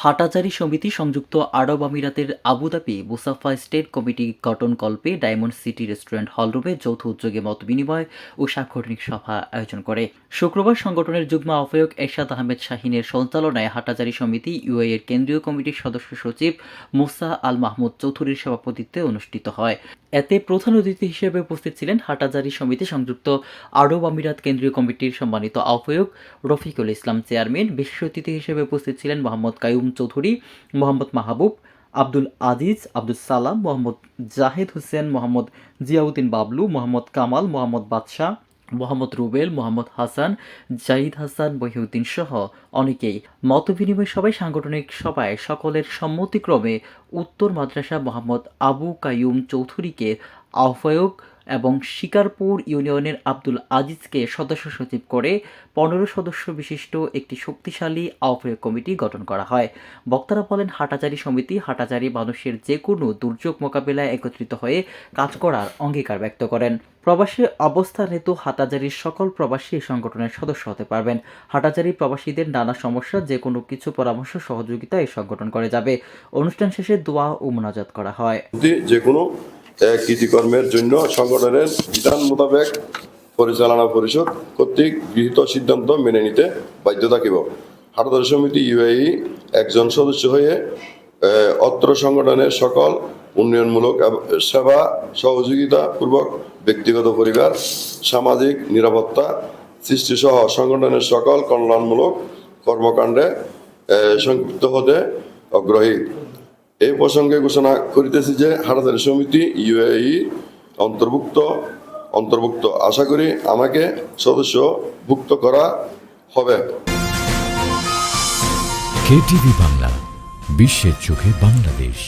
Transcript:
হাটাজারি সমিতি সংযুক্ত আরব আমিরাতের আবুধাবি মুসাফা স্টেট কমিটি গঠনকল্পে ডায়মন্ড সিটি রেস্টুরেন্ট হলরুমে যৌথ উদ্যোগে মতবিনিময় ও সাংগঠনিক সভা আয়োজন করে। শুক্রবার সংগঠনের যুগ্ম আহ্বায়ক এরশাদ আহমেদ শাহিনের সঞ্চালনায় হাটাজারি সমিতি ইউএই এর কেন্দ্রীয় কমিটির সদস্য সচিব মুসা আল মাহমুদ চৌধুরীর সভাপতিত্বে অনুষ্ঠিত হয়। এতে প্রধান অতিথি হিসেবে উপস্থিত ছিলেন হাটাজারি সমিতি সংযুক্ত আরব আমিরাত কেন্দ্রীয় কমিটির সম্মানিত আহ্বায়ক রফিকুল ইসলাম চেয়ারম্যান। বিশেষ অতিথি হিসেবে উপস্থিত ছিলেন মোহাম্মদ কাইয়ুম চৌধুরী, মোহাম্মদ মাহবুব, আব্দুল আজিজ, আব্দুল সালাম, মোহাম্মদ জাহেদ হোসেন, মোহাম্মদ জিয়াউদ্দিন বাবলু, মোহাম্মদ কামাল, মোহাম্মদ বাদশাহ, মোহাম্মদ রুবেল, মোহাম্মদ হাসান, জাহিদ হাসান, বহিউদ্দিন সহ অনেকেই। মতবিনিময় সভায় সাংগঠনিক সভায় সকলের সম্মতিক্রমে উত্তর মাদ্রাসা মোহাম্মদ আবু কাইয়ুম চৌধুরীকে আহ্বায়ক এবং শিকারপুর ইউনিয়নের আব্দুল আজিজকে সদস্য সচিব করে ১৫ সদস্য বিশিষ্ট একটি শক্তিশালী আহ্বায়ক কমিটি গঠন করা হয়। বক্তারা বলেন, হাটাজারি সমিতি হাটাজারি মানুষের যে কোনো দুর্যোগ মোকাবিলায় একত্রিত হয়ে কাজ করার অঙ্গীকার ব্যক্ত করেন। প্রবাসী অবস্থান হেতু হাটাজারির সকল প্রবাসী এই সংগঠনের সদস্য হতে পারবেন। হাটাজারি প্রবাসীদের নানা সমস্যা যে কোনো কিছু পরামর্শ সহযোগিতা এই সংগঠন করে যাবে। অনুষ্ঠান শেষে দোয়া ও মোনাজাত করা হয়। যে কোনো কৃতিকর্মের জন্য সংগঠনের বিধান মোতাবেক পরিচালনা পরিষদ কর্তৃক গৃহীত সিদ্ধান্ত মেনে নিতে বাধ্য থাকিব। হাটাজারি সমিতি ইউএই একজন সদস্য হয়ে অত্র সংগঠনের সকল উন্নয়নমূলক সেবা সহযোগিতা পূর্বক ব্যক্তিগত পরিবার সামাজিক নিরাপত্তা সৃষ্টি সহ সংগঠনের সকল কল্যাণমূলক কর্মকাণ্ডে সংযুক্ত হতে আগ্রহী। এই প্রসঙ্গে ঘোষণা করিতেছি যে হাটাজারি সমিতি ইউএই অন্তর্ভুক্ত আশা করি আমাকে সদস্যভুক্ত করা হবে। কেটিভি বাংলা, বিশ্বের চোখে বাংলাদেশ।